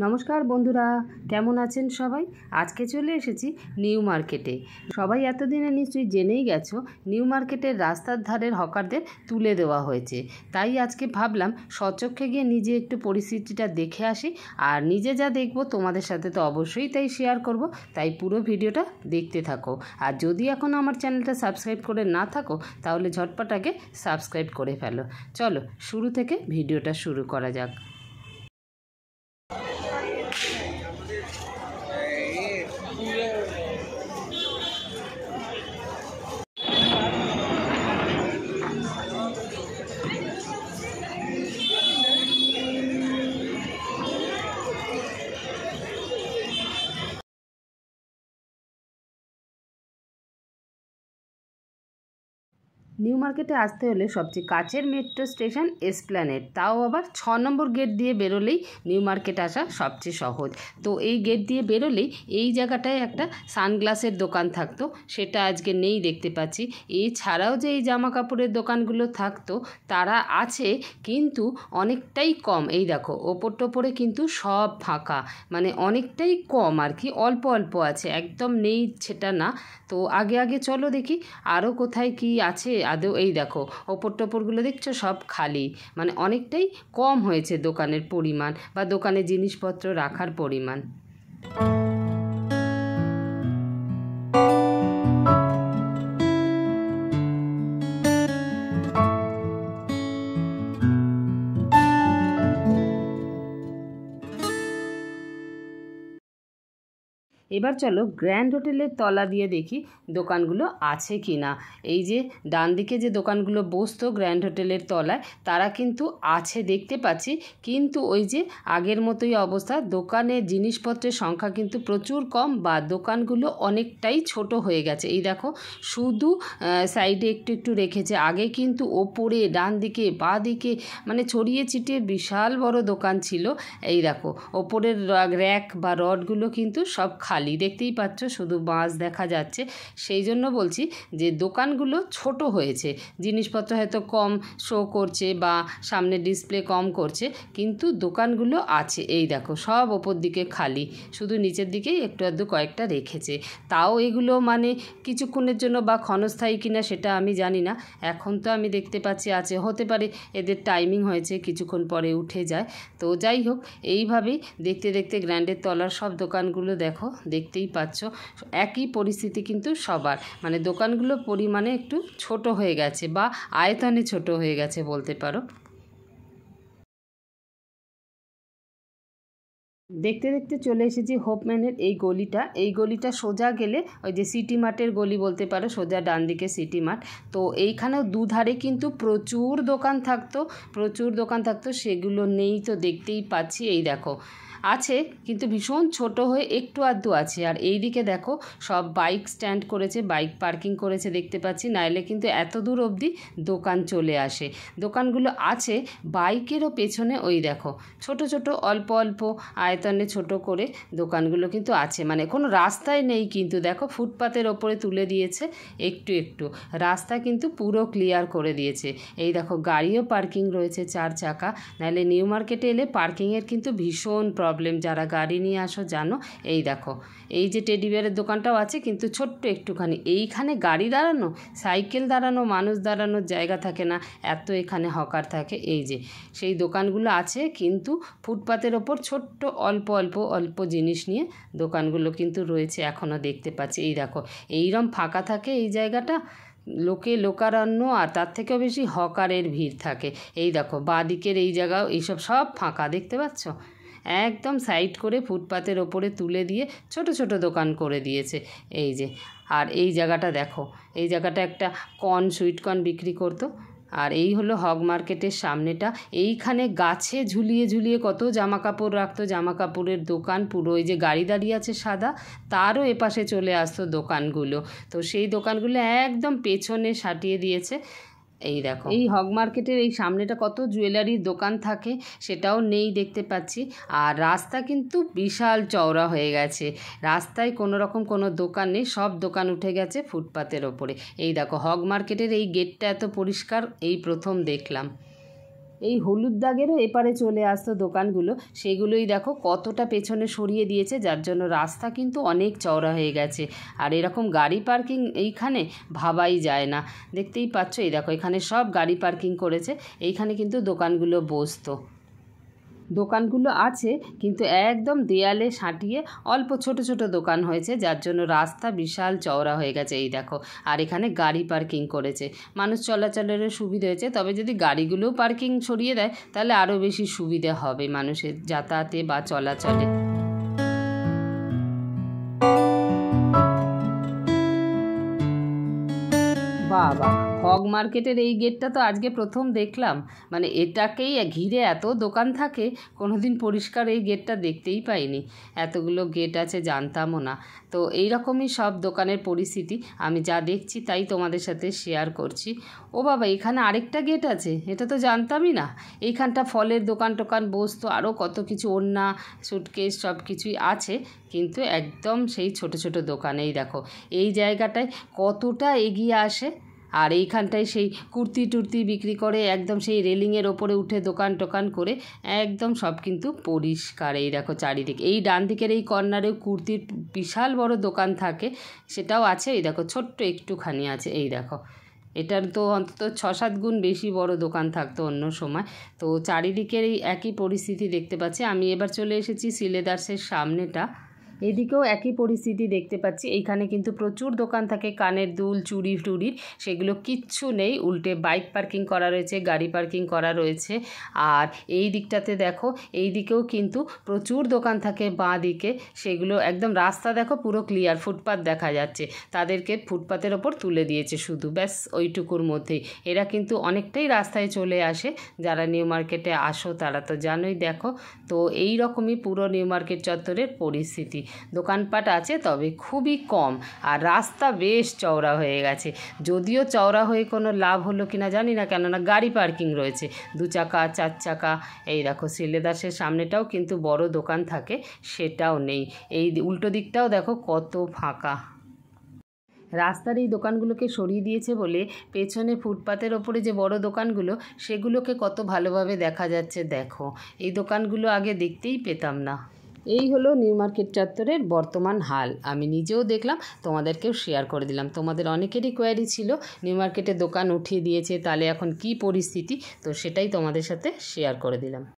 নমস্কার বন্ধুরা, কেমন আছেন সবাই? আজকে চলে এসেছি নিউ মার্কেটে। সবাই এতদিনে নিশ্চয়ই জেনেই গেছো নিউ মার্কেটের রাস্তার ধারের হকারদের তুলে দেওয়া হয়েছে। তাই আজকে ভাবলাম স্বচক্ষে গিয়ে নিজে একটু পরিস্থিতিটা দেখে আসি, আর নিজে যা দেখবো তোমাদের সাথে তো অবশ্যই তাই শেয়ার করব। তাই পুরো ভিডিওটা দেখতে থাকো। আর যদি এখনও আমার চ্যানেলটা সাবস্ক্রাইব করে না থাকো তাহলে ঝটপট আগে সাবস্ক্রাইব করে ফেলো। চলো শুরু থেকে ভিডিওটা শুরু করা যাক। নিউ মার্কেটে আসতে হলে সবচেয়ে কাছের মেট্রো স্টেশন এসপ্ল্যানেড, তাও আবার 6 নম্বর গেট দিয়ে বেরোলেই নিউ মার্কেট আসা সবচেয়ে সহজ। তো এই গেট দিয়ে বেরোলেই এই জায়গাটায় একটা সানগ্লাসের দোকান থাকতো, সেটা আজকে নেই দেখতে পাচ্ছি। এছাড়াও যে এই জামা কাপড়ের দোকানগুলো থাকতো তারা আছে, কিন্তু অনেকটাই কম। এই দেখো ওপর টোপরে কিন্তু সব ফাঁকা, মানে অনেকটাই কম আর কি, অল্প অল্প আছে, একদম নেই সেটা না। তো আগে আগে চলো দেখি আরও কোথায় কি আছে আদৌ। এই দেখো ওপর টোপরগুলো দেখছো সব খালি, মানে অনেকটাই কম হয়েছে দোকানের পরিমাণ বা দোকানে জিনিসপত্র রাখার পরিমাণ। এবার চলো গ্র্যান্ড হোটেলের তলা দিয়ে দেখি দোকানগুলো আছে কি না। এই যে ডান দিকে যে দোকানগুলো বসতো গ্র্যান্ড হোটেলের তলায়, তারা কিন্তু আছে দেখতে পাচ্ছি, কিন্তু ওই যে আগের মতোই অবস্থা, দোকানের জিনিসপত্রের সংখ্যা কিন্তু প্রচুর কম, বা দোকানগুলো অনেকটাই ছোট হয়ে গেছে। এই দেখো শুধু সাইডে একটু একটু রেখেছে, আগে কিন্তু ওপরে ডান দিকে বাঁ দিকে মানে ছড়িয়ে ছিটিয়ে বিশাল বড় দোকান ছিল। এই দেখো ওপরের র্যাক বা রডগুলো কিন্তু সব খালি, দেখতেই পাচ্ছ শুধু বাঁশ দেখা যাচ্ছে। সেই জন্য বলছি যে দোকানগুলো ছোট হয়েছে, জিনিসপত্র হয়তো কম শো করছে বা সামনে ডিসপ্লে কম করছে, কিন্তু দোকানগুলো আছে। এই দেখো সব ওপর দিকে খালি, শুধু নিচের দিকেই একটু আধটু কয়েকটা রেখেছে। তাও এগুলো মানে কিছুক্ষণের জন্য বা ক্ষণস্থায়ী কিনা সেটা আমি জানি না। এখন তো আমি দেখতে পাচ্ছি আছে, হতে পারে এদের টাইমিং হয়েছে, কিছুক্ষণ পরে উঠে যায়। তো যাই হোক, এইভাবেই দেখতে দেখতে গ্র্যান্ডের তলার সব দোকানগুলো দেখো, দেখতেই পাচ্ছ একই পরিস্থিতি কিন্তু সবার, মানে দোকানগুলো পরিমাণে একটু ছোট হয়ে গেছে বা আয়তনে ছোট হয়ে গেছে বলতে পারো। দেখতে দেখতে চলে এসেছি হোপম্যানের এই গলিটা সোজা গেলে ওই যে সিটি মার্টের গলি বলতে পারো, সোজা ডান দিকে সিটি মার্ট। তো এইখানেও দুধারে কিন্তু প্রচুর দোকান থাকতো, সেগুলো নেই তো দেখতেই পাচ্ছি। এই দেখো আছে, কিন্তু ভীষণ ছোট হয়ে একটু আধটু আছে। আর এই দিকে দেখো সব বাইক স্ট্যান্ড করেছে, বাইক পার্কিং করেছে দেখতে পাচ্ছি, নাইলে কিন্তু এত দূর অবধি দোকান চলে আসে। দোকানগুলো আছে বাইকেরও পেছনে, ওই দেখো ছোট ছোট অল্প অল্প আয়তনে ছোট করে দোকানগুলো কিন্তু আছে, মানে কোনো রাস্তায় নেই, কিন্তু দেখো ফুটপাতের ওপরে তুলে দিয়েছে একটু একটু, রাস্তা কিন্তু পুরো ক্লিয়ার করে দিয়েছে। এই দেখো গাড়িও পার্কিং রয়েছে 4 চাকা, নাহলে নিউ মার্কেটে এলে পার্কিংয়ের কিন্তু ভীষণ প্রবলেম, যারা গাড়ি নিয়ে আসো জানো। এই দেখো এই যে টেডি বিয়ারের দোকানটাও আছে, কিন্তু ছোট্ট একটুখানি, এইখানে গাড়ি দাঁড়ানো, সাইকেল দাঁড়ানো, মানুষ দাঁড়ানোর জায়গা থাকে না, এত এখানে হকার থাকে। এই যে সেই দোকানগুলো আছে, কিন্তু ফুটপাতের ওপর ছোট্ট অল্প অল্প অল্প জিনিস নিয়ে দোকানগুলো কিন্তু রয়েছে, এখনও দেখতে পাচ্ছি। এই দেখো এইরকম ফাঁকা থাকে এই জায়গাটা, লোকারণ্য, আর তার থেকেও বেশি হকারের ভিড় থাকে। এই দেখো বাঁ দিকের এই জায়গাও এইসব সব ফাঁকা দেখতে পাচ্ছ, একদম সাইড করে ফুটপাতের ওপরে তুলে দিয়ে ছোট ছোট দোকান করে দিয়েছে। এই যে আর এই জায়গাটা দেখো, এই জায়গাটা একটা সুইটকর্ন বিক্রি করতো। আর এই হলো হগ মার্কেটের সামনেটা, এইখানে গাছে ঝুলিয়ে ঝুলিয়ে কত জামা কাপড় রাখতো, জামা কাপড়ের দোকান পুরো। ওই যে গাড়ি দাঁড়িয়ে আছে সাদা, তারও এপাশে চলে আসতো দোকানগুলো। তো সেই দোকানগুলো একদম পেছনে সাটিয়ে দিয়েছে। এই দেখো এই হগ মার্কেটের এই সামনেটা কত জুয়েলারির দোকান থাকে, সেটাও নেই দেখতে পাচ্ছি। আর রাস্তা কিন্তু বিশাল চওড়া হয়ে গেছে, রাস্তায় কোনো রকম কোনো দোকান নেই, সব দোকান উঠে গেছে ফুটপাতের ওপরে। এই দেখো হগ মার্কেটের এই গেটটা এত পরিষ্কার এই প্রথম দেখলাম। এই হলুদ দাগেরও এপারে চলে আসতো দোকানগুলো, সেগুলোই দেখো কতটা পেছনে সরিয়ে দিয়েছে, যার জন্য রাস্তা কিন্তু অনেক চওড়া হয়ে গেছে। আর এরকম গাড়ি পার্কিং এইখানে ভাবাই যায় না। দেখতেই পাচ্ছ, এই দেখো এখানে সব গাড়ি পার্কিং করেছে, এইখানে কিন্তু দোকানগুলো বসতো। দোকানগুলো আছে কিন্তু একদম দেয়ালে সাঁটিয়ে অল্প ছোট ছোট দোকান হয়েছে, যার জন্য রাস্তা বিশাল চওড়া হয়ে গেছে। এই দেখো, আর এখানে গাড়ি পার্কিং করেছে, মানুষ চলাচলেরও সুবিধা হয়েছে। তবে যদি গাড়িগুলোও পার্কিং সরিয়ে দেয় তাহলে আরও বেশি সুবিধা হবে মানুষের যাতায়াতে বা চলাচলে। বাবা, হগ মার্কেটের এই গেটটা তো আজকে প্রথম দেখলাম। মানে এটাকেই ঘিরে এত দোকান থাকে, কোনোদিন পরিষ্কার এই গেটটা দেখতেই পাইনি। এতগুলো গেট আছে জানতামও না। তো এই রকমই সব দোকানের পরিস্থিতি, আমি যা দেখছি তাই তোমাদের সাথে শেয়ার করছি। ও বাবা, এখানে আরেকটা গেট আছে, এটা তো জানতামই না। এইখানটা ফলের দোকান টোকান বসতো, আরও কত কিছু ওড়না সুটকেস সব কিছুই আছে, কিন্তু একদম সেই ছোট ছোট দোকানেই দেখো এই জায়গাটায় কতটা এগিয়ে আসে। আর এইখানটায় সেই কুর্তি টুর্তি বিক্রি করে, একদম সেই রেলিংয়ের ওপরে উঠে দোকান টোকান করে একদম সব কিন্তু পরিষ্কার। এই দেখো চারিদিকে, এই ডান দিকের এই কর্নারেও কুর্তির বিশাল বড় দোকান থাকে, সেটাও আছে। এই দেখো ছোট্ট একটুখানি আছে, এই দেখো এটার তো অন্তত 6-7 গুণ বেশি বড় দোকান থাকতো অন্য সময়। তো চারিদিকের এই একই পরিস্থিতি দেখতে পাচ্ছি। আমি এবার চলে এসেছি সিলেদার্সের সামনেটা, এদিকেও একই পরিস্থিতি দেখতে পাচ্ছি। এইখানে কিন্তু প্রচুর দোকান থাকে, কানের দুল চুড়ি টুড়ির, সেগুলো কিচ্ছু নেই, উল্টে বাইক পার্কিং করা রয়েছে, গাড়ি পার্কিং করা রয়েছে। আর এই দিকটাতে দেখো, এই দিকেও কিন্তু প্রচুর দোকান থাকে বাঁ দিকে, সেগুলো একদম রাস্তা দেখো পুরো ক্লিয়ার, ফুটপাত দেখা যাচ্ছে, তাদেরকে ফুটপাতের ওপর তুলে দিয়েছে শুধু, ব্যাস ওইটুকুর মধ্যেই। এরা কিন্তু অনেকটাই রাস্তায় চলে আসে, যারা নিউ মার্কেটে আসো তারা তো জানোই। দেখো, তো এই রকমই পুরো নিউ মার্কেট চত্বরের পরিস্থিতি। দোকানপাট আছে তবে খুবই কম, আর রাস্তা বেশ চওড়া হয়ে গেছে। যদিও চওড়া হয়ে কোনো লাভ হলো কিনা জানি না, কেননা গাড়ি পার্কিং রয়েছে 2 চাকা 4 চাকা। এই দেখো সিলেদাসের সামনেটাও কিন্তু বড় দোকান থাকে, সেটাও নেই। এই উল্টো দিকটাও দেখো কত ফাঁকা। রাস্তার এই দোকানগুলোকে সরিয়ে দিয়েছে বলে পেছনে ফুটপাতের ওপরে যে বড় দোকানগুলো, সেগুলোকে কত ভালোভাবে দেখা যাচ্ছে। দেখো, এই দোকানগুলো আগে দেখতেই পেতাম না। এই হলো নিউ মার্কেট চত্বরের বর্তমান হাল। আমি নিজেও দেখলাম, তোমাদেরকেও শেয়ার করে দিলাম। তোমাদের অনেকেরই কোয়ারি ছিল নিউ মার্কেটে দোকান উঠিয়ে দিয়েছে, তাহলে এখন কি পরিস্থিতি, তো সেটাই তোমাদের সাথে শেয়ার করে দিলাম।